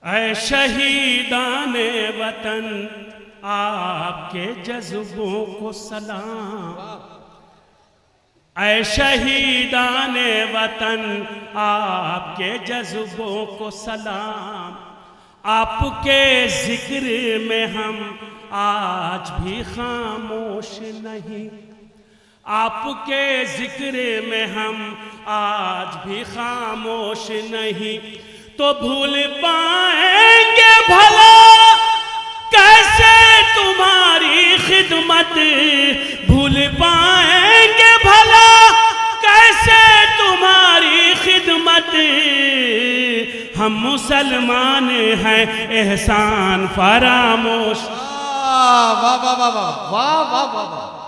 ऐ शहीदाने वतन आपके जज्बों को सलाम, ऐ शहीदाने वतन आपके जज्बों को सलाम। आपके जिक्र में हम आज भी खामोश नहीं, आपके जिक्र में हम आज भी खामोश नहीं। तो भूल पाएंगे भला कैसे तुम्हारी खिदमत, भूल पाएंगे भला कैसे तुम्हारी खिदमत। हम मुसलमान हैं एहसान फरामोश, वाह वाह वाह वाह वाह वाह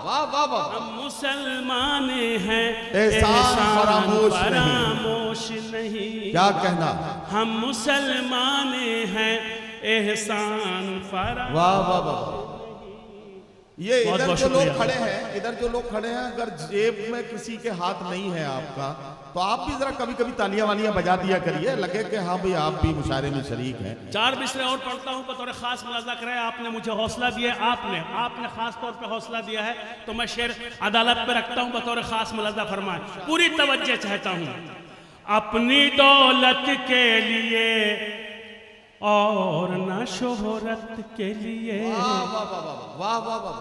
वाह वाह वाह। हम मुसलमान हैं एहसान फरामोश नहीं। क्या कहना, हम मुसलमान हैं एहसान फरामोश। वाह वाह वाह। ये इधर जो लोग खड़े हैं, इधर जो लोग खड़े हैं, अगर जेब में किसी के हाथ नहीं है आपका, तो आप भी जरा कभी कभी तालियां वालियां बजा दिया करिए, लगे कि हाँ भाई आप भी मुशायरे में शरीक हैं। 4 मिसरे और पढ़ता हूँ बतौर खास मुलाजा कराए। आपने मुझे हौसला दिया, आपने खास तौर पे हौसला दिया है, तो मैं शेर अदालत पे रखता हूँ बतौर खास मुलाजा फरमाए। पूरी तवज्जो चाहता हूँ। अपनी दौलत के लिए और न शोहरत के लिए,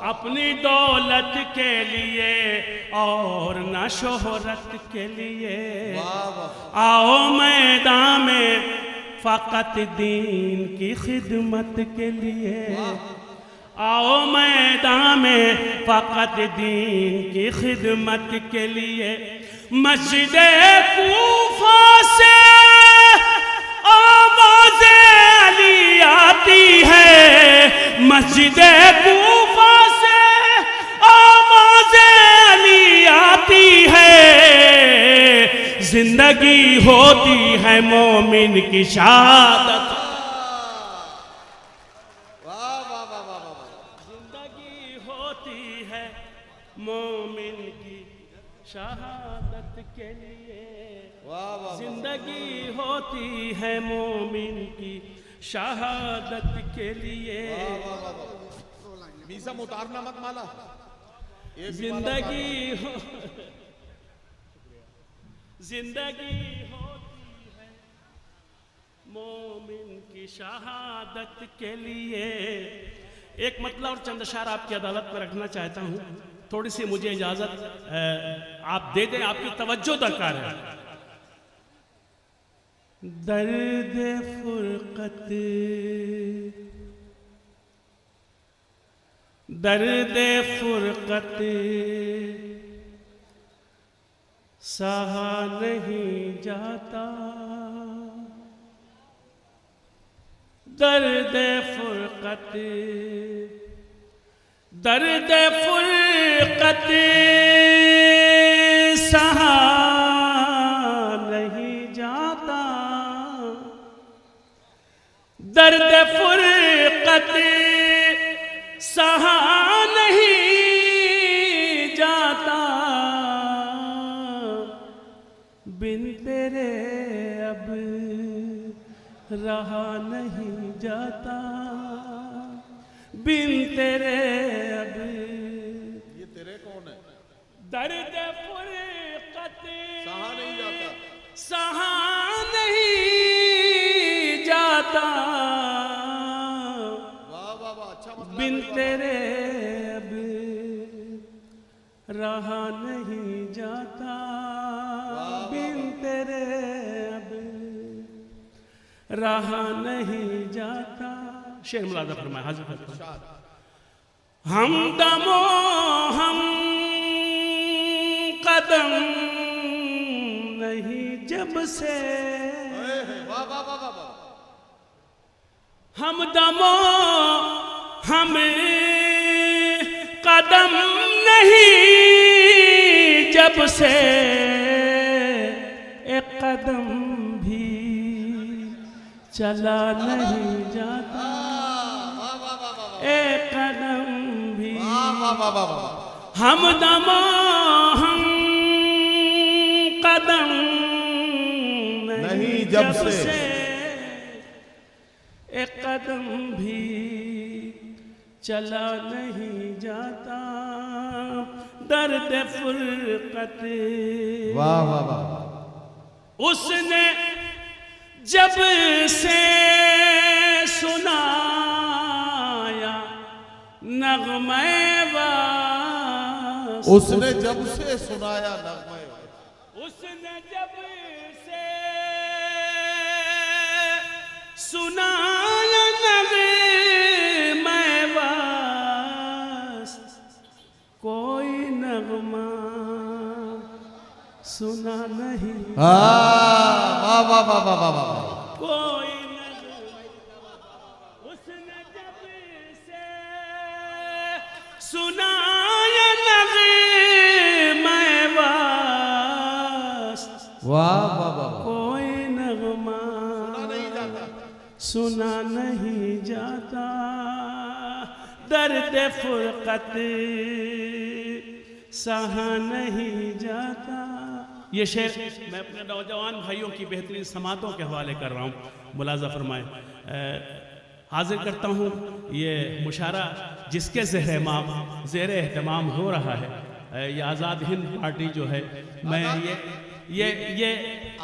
अपनी दौलत के लिए और न शोहरत के लिए, आओ मैदान में फ़कत दीन की खिदमत के लिए, आओ मैदान में फ़कत दीन की खिदमत के लिए। मस्जिद कूफा से आवाज़े अली आती है, मस्जिद कूफा से आवाज़े अली आती है। जिंदगी होती है मोमिन की शहादत, जिंदगी होती है मोमिन की शहादत के लिए, जिंदगी होती है मोमिन की शहादत के लिए। मीसा उतारना मत माला, जिंदगी जिंदगी होती है मोमिन की शहादत के लिए। एक मतलब और चंद अशार आपकी अदालत में रखना चाहता हूँ, थोड़ी सी मुझे इजाजत आप दे दें, आपकी तवज्जो दरकार है। दर्द फुरकत, दर्द फुरकत सहा नहीं जाता, दर्द फुरकत, दर्द फुरकत सहा नहीं जाता, दर्द फुरकत सहा नहीं जाता। बिन तेरे अब रहा नहीं जाता, बिन तेरे अब। ये तेरे कौन है? दर्द फुरकत सहा नहीं जाता, सहा नहीं जाता, वाह वाह वाह। अच्छा मतलब बिन तेरे अब रहा नहीं जाता, बिन तेरे अब रहा नहीं जाता। शेर मुलाजा फरमाया हाजिर। हम दमो हम कदम नहीं जब से, वाह वाह वाह वाह। हम दमो हम कदम नहीं जब से, एक कदम भी चला नहीं जाता, एक कदम भी। हम दमो हम कदम नहीं जब से एक कदम भी चला नहीं जाता, दर्द फुरकत। वाह वाह वाह। उसने जब से सुनाया नगमे वास, उसने जब से सुनाया नगमे, उसने जब से सुनाया नगमे वास, कोई नगमा सुना नहीं। वाह वाह वाह वाह वाह वाह। कोई नगमा उसने जब से सुनाया नगमे वास, वाह वाह वाह। कोई नगमा सुना नहीं जाता, दर्द फुरकत सहा नहीं जाता। ये शेर मैं अपने नौजवान भाइयों की बेहतरीन समातों के हवाले कर रहा हूँ, मुलाजा फरमाए। हाजिर करता हूँ ये मुशारा जिसके ज़ेर एहतमाम हो रहा है, ये आज़ाद हिंद पार्टी जो है, मैं ये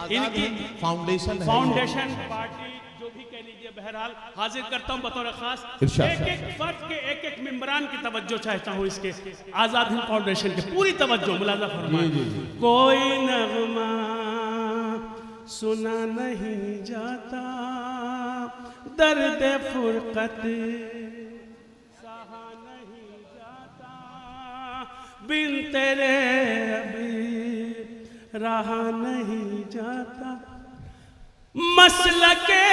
इनकी फाउंडेशन पार्टी जो भी कह लीजिए, बहरहाल हाजिर करता हूँ बतौर खास। एक एक फर्द के एक एक मेंबरान की तवज्जो चाहता हूँ इसके आज़ाद हिंद फाउंडेशन की पूरी तवज्जो, मुलाजा फरमाए। कोई नगमा सुना नहीं जाता, दर्द फुरकत सहा नहीं जाता, बिन तेरे अभी रहा नहीं जाता। मसलके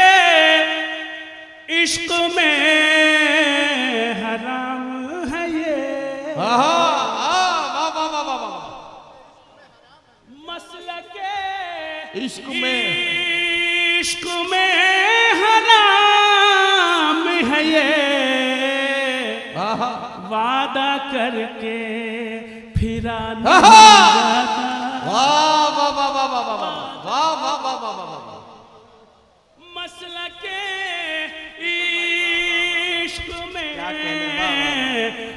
इश्क में हराम है ये, मसलके इश्क में हराम है ये, वादा करके फिरा नहीं जाता। वाह वाह वाह वाह वाह वाह वाह वाह वाह वाह वाह। मसलके इश्क में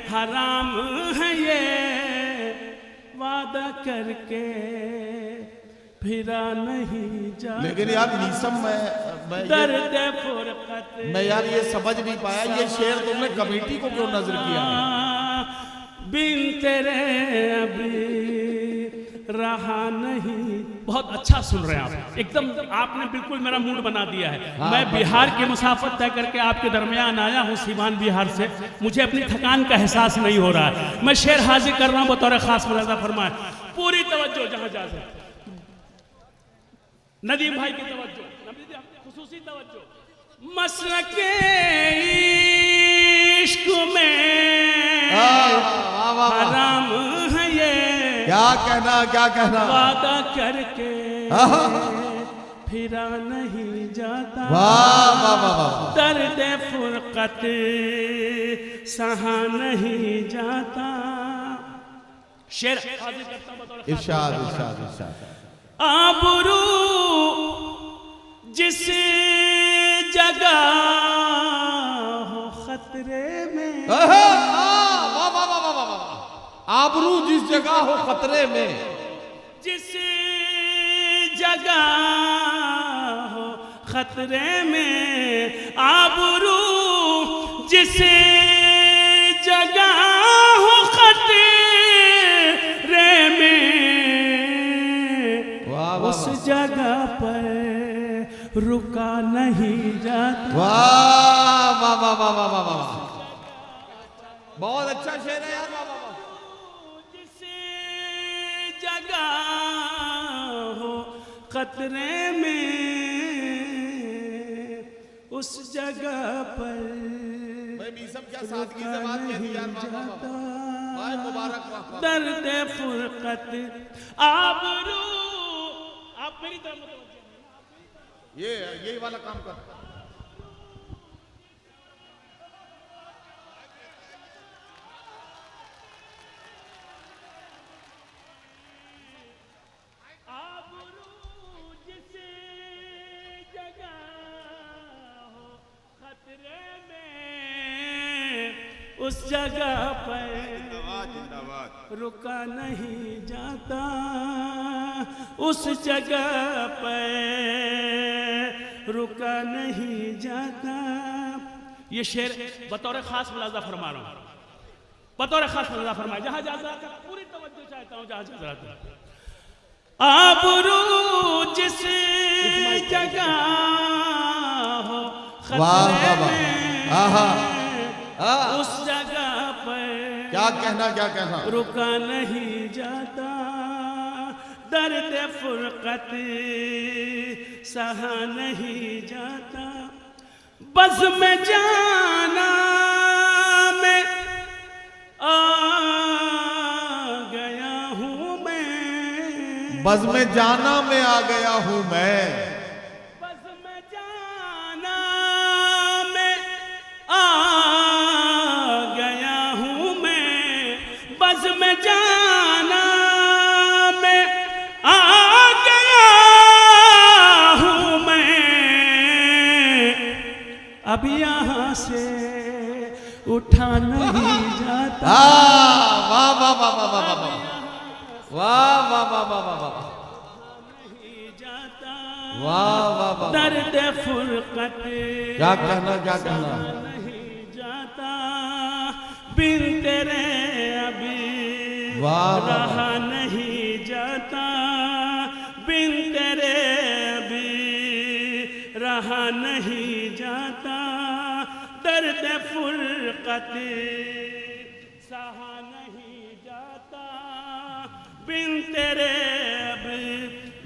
हराम है ये, वादा करके फिरा नहीं जाता। लेकिन यार नीसम दर्द फुरकत मैं यार ये समझ नहीं पाया, ये शेर तुमने कमेटी को क्यों नजर किया? बिन तेरे अभी रहा नहीं। बहुत अच्छा सुन रहे हैं आप, एकदम आपने बिल्कुल मेरा मूड बना दिया है। मैं बिहार की मुसाफत तय करके आपके दरमियान आया हूँ, सीवान बिहार से, मुझे अपनी थकान का एहसास नहीं हो रहा है। मैं शेर हाजिर कर रहा हूँ बतौर खास, मुलाजा फरमाए। पूरी तवज्जो, जहां जाए नदीम भाई की तवज्जो, खुसूसी तवज्जो। मसलके इश्क में हराम है ये, क्या कहना वादा करके फिरा नहीं जाता। वाह वाह वाह। दर्द फुरकत सहा नहीं जाता। शेर हाजिर करता हूं बतौर इरशाद इरशाद इरशाद। आबरू जिस जगह हो खतरे में, आबरू जिस जगह हो खतरे में, जिस जगह हो खतरे में, आबरू जिस जगह हो खतरे में, उस जगह पर रुका नहीं जाता। वाह वाह वाह वाह वाह वाह वाह, बहुत अच्छा शेर है यार। वाह वाह। जिस जगह हो खतरे में, उस जगह पर क्या सादगी से बात कह दी यार। वाह मुबारक। दर्द फुरकत आबरू, आप मेरी तरफ ये वाला काम कर। आबरू जिस जगह हो उस जगह पर रुका नहीं जाता, उस जगह पर रुका नहीं जाता। ये शेर बतौर खास मुलाजा फरमा रहा हूँ, बतौर खास मुलाजा फरमाए। जहाँ जाता पूरी तवज्जो चाहता हूँ, जहाँ जाता आबरू जिस जगह हो खतरे में, उस जगह पर क्या कहना, क्या कहना, रुका नहीं जाता। दर्द फुरकत सहा नहीं जाता। बज़ में जाना मैं आ गया हूँ मैं, बज़ में जाना में आ गया हूँ मैं, बज़ में जाना मैं आ गया हूँ मैं, बज़ में जाना मैं आ गया हूँ मैं। अब यहाँ से उठा नहीं जाता। वाह वाह वाह वाह वाह वाह वाह वाह वाह वाह वाह वाह नहीं जाता। वाह वाह वाह, दर्द फुरकत क्या कहना, क्या कहना, नहीं जाता। बिन तेरे अभी वाह वाह, रहा नहीं जाता। बिन तेरे अभी रहा नहीं जाता। दर्द फुरकत सहा नहीं जाता। बिन तेरे अब।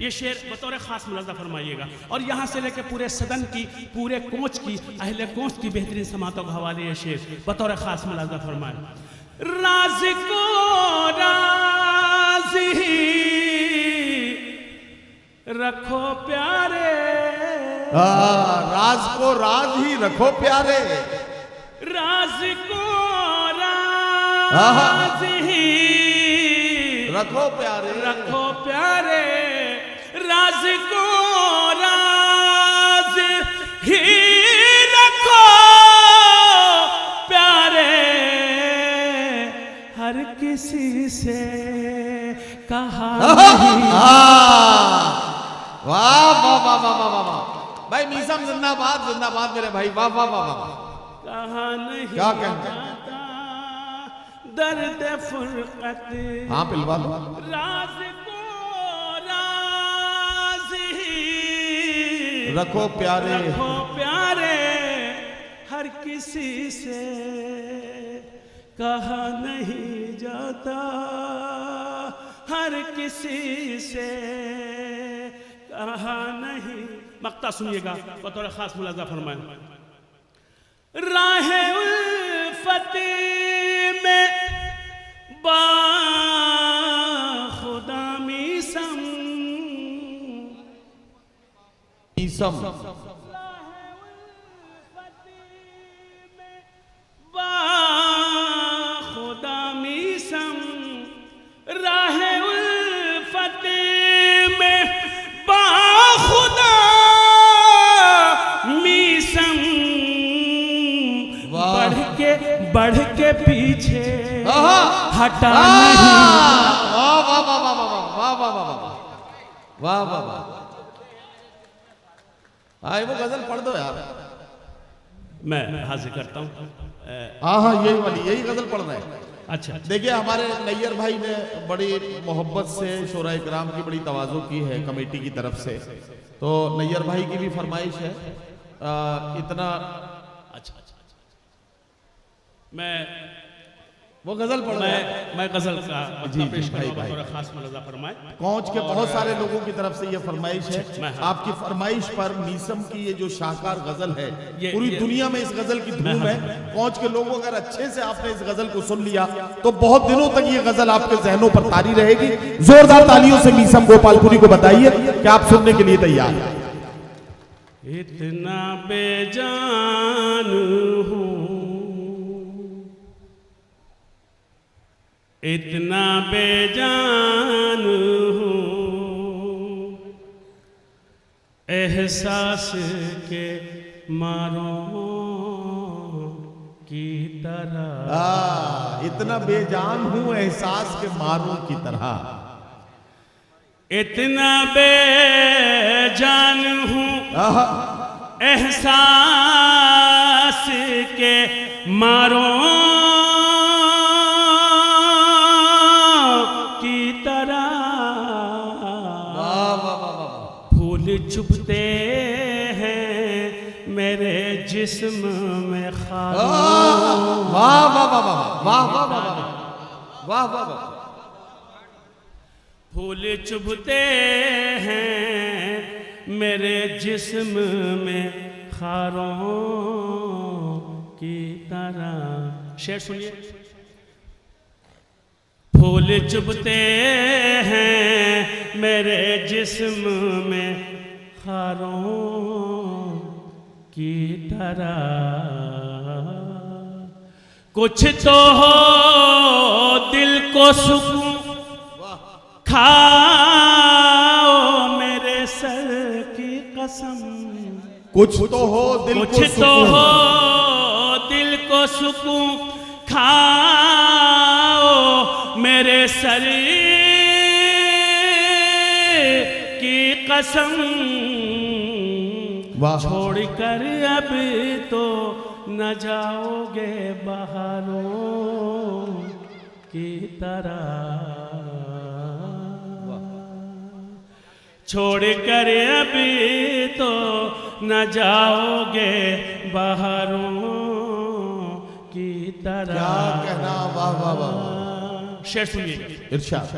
ये शेर बतौर खास मुलाजा फरमाइएगा। और यहाँ से लेकर पूरे सदन की, पूरे कोच की, अहले कोच की बेहतरीन समातों के हवाले ये शेर बतौर खास मुलाजा फरमाए। राज को राज ही रखो प्यारे, राज को राज ही रखो प्यारे, राज को राज ही रखो प्यारे, रखो प्यारे, राज को राज ही रखो प्यारे। हर किसी से कहा नहीं। वाह वाह वाह वाह वाह वाह भाई, मीसम जिंदाबाद जिंदाबाद मेरे भाई, वाह वाह वाह वाह। कहा नहीं क्या कहना, दर्द फुरकत हाँ पिलवा लो। राज को राज ही रखो प्यारे, रखो प्यारे। हर किसी से कहा नहीं जाता, हर किसी से कहा नहीं। मक्ता सुनिएगा, बतौर खास मुलाजा फरमाए। राह उल्फत में बाखुदा मीसम, मीसम बाखुदा मीसम, राह उल्फत में बाखुदा मीसम। बढ़ के पीछे हटा नहीं। वाह वाह वाह वाह वाह वाह वाह वाह वाह वाह वाह। आए वो गजल पढ़ दो यार। मैं हाजिर करता हूँ। हाँ हाँ यही वाली, यही गजल पढ़ रहे हैं। अच्छा देखिए हमारे नैयर भाई ने बड़ी मोहब्बत से शोरा इकराम की बड़ी तवाज़ो की है कमेटी की तरफ से, तो नैयर भाई की भी फरमाइश है इतना। अच्छा मैं वो गजल पढ़ रहे हैं। मैं गजल का जी पेश भाई करूंगा, भाई थोड़ा खास मुलाजा फरमाए। कोच के बहुत सारे लोगों की तरफ से ये फरमाइश है। मैं आपकी फरमाइश पर मीसम की ये जो शाहकार गजल है, पूरी ये- दुनिया में इस गजल की धूम है। कोच के लोगों अगर अच्छे से आपने इस गजल को सुन लिया तो बहुत दिनों तक ये गजल आपके जहनों पर तारी रहेगी। जोरदार तालियों से मीसम गोपालपुरी को बताइए कि आप सुनने के लिए तैयार हैं। इतना बेजान हूँ, इतना बेजान हूँ, एहसास के मारों की तरह, इतना बेजान हूं एहसास के मारूं की तरह, इतना बेजान हूं एहसास के मारों की तरह। फूल चुभते हैं मेरे जिस्म में खारों। वाह वाह वाह वाह वाह वाह वाह वाह वाह वाह। फूल चुभते हैं मेरे जिस्म में खारों की तरह। शेर सुनिए। फूल चुभते हैं मेरे जिस्म में खारों की तरह। कुछ तो हो दिल को सुकून खाओ मेरे सर की कसम। कुछ तो हो दिल कुछ तो हो दिल को सुकून खाओ मेरे सर की कसम। छोड़ कर अब तो न जाओगे बहारों की तरह। छोड़ कर अभी तो न जाओगे बहारों की तरह। क्या कहना। वाह वाह वाह। शेर सुनिए। इरशाद।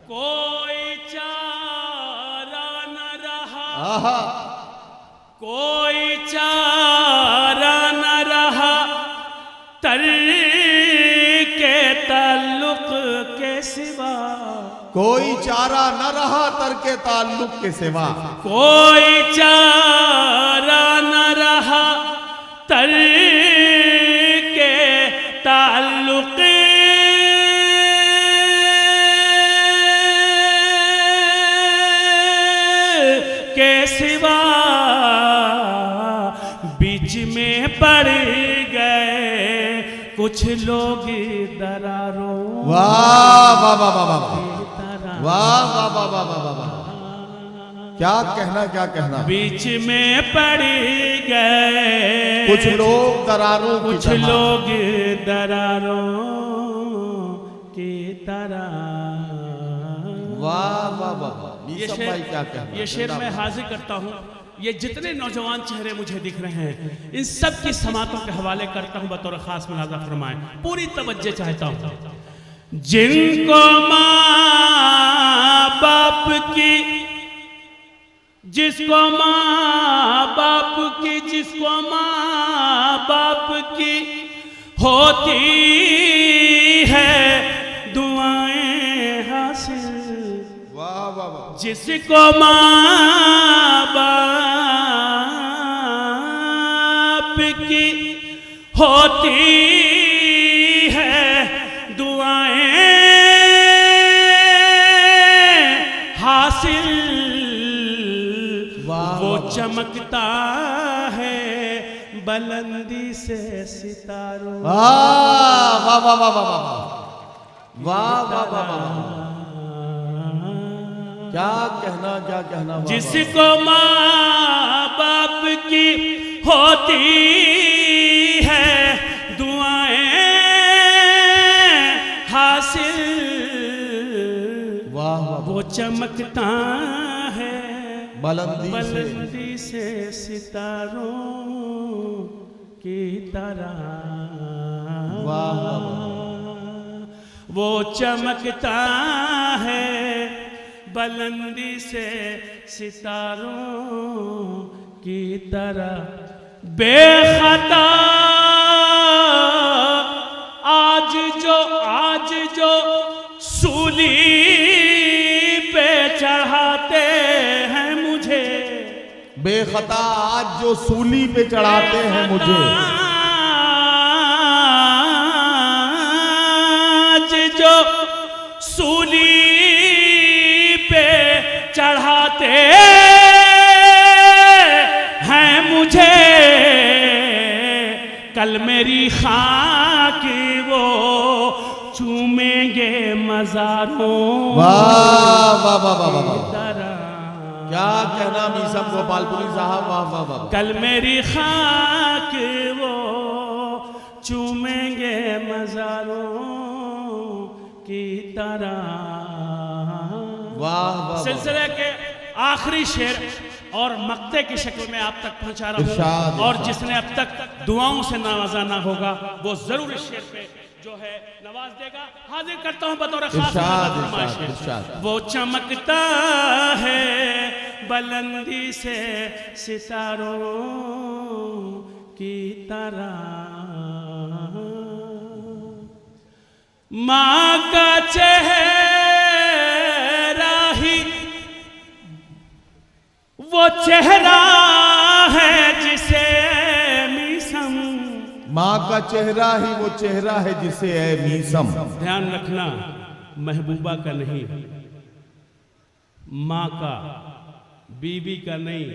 कोई चारा न रहा, कोई चारा न रहा के ताल्लुक के सिवा। कोई चारा न रहा तरके ताल्लुक के सिवा। कोई चारा न रहा तरके ताल्लुक के सिवा। बीच में पड़ गए कुछ लोग दरारों। वाह वाह वाह वाह वाह वाह वाह वाह वाह वाह वाह। क्या कहना क्या कहना। बीच में पड़ गए कुछ लोग दरारों की कुछ तरह। लोग दरारों की तरह। वाह वाह वाह। ये भाई क्या कहना। ये शेर मैं हाजिर करता हूँ। ये जितने नौजवान चेहरे मुझे दिख रहे हैं इन सब की समातों के हवाले करता हूँ बतौर खास मुलाजा फरमाएं। पूरी तवज्जो चाहता हूँ। जिनको माँ बाप की, जिसको माँ बाप की, जिसको माँ बाप की होती है दुआएं हासिल। वाह वाह वाह। जिसको माँ बाप की होती है दुआएं हासिल। वो चमकता है बुलंदी से सितारों। वाह वाह वाह वाह वाह वाह वाह वाह वाह। क्या कहना क्या कहना। जिसको माँ बाप की होती है दुआएं हासिल। वाह वाह। वो चमकता है बुलंदी से सितारों की तरह। वाह वाह। वो चमकता है बुलंदी से सितारों की तरह। बेखता आज जो सूली पे चढ़ाते हैं मुझे। बेखता आज जो सूली पे चढ़ाते हैं मुझे। आज जो सूली पे चढ़ाते हैं मुझे। कल मेरी खान कि वो चूमेंगे मजारों वाह वाह वाह वाह वाह, तरह। क्या कहना मीसम गोपालपुरी साहब, वाह वाह वाह। कल मेरी खाक वो चूमेंगे मजारों की तरह। वाह वाह। सिलसिले के आखिरी शेर और मक्ते की शक्ल में आप तक पहुंचा रहा इरशाद, हूं, और जिसने अब तक दुआओं से नवाजा ना होगा वो जरूर इस शेर पे जो है नवाज देगा। हाजिर करता हूं बतौर खास इरशाद, फरमाइश। इरशाद, इरशाद। वो चमकता है बुलंदी से सितारों की तरह। माँ का चेहरा ही वो चेहरा है जिसे मीसम। माँ का चेहरा ही वो चेहरा है जिसे है मीसम। ध्यान रखना, महबूबा का नहीं, माँ का, बीवी का नहीं,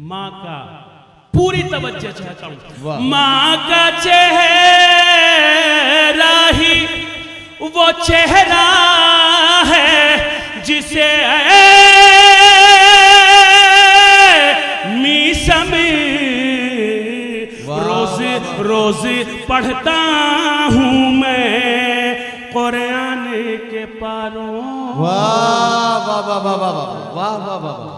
माँ का। पूरी तवज्जो चाहता हूं। वाह। माँ का चेहरा ही वो चेहरा है जिसे मीसम रोज रोज पढ़ता हूँ मैं कुरान के पारों। वाह वाह वाह वाह वाह वाह वाह वाह वाह।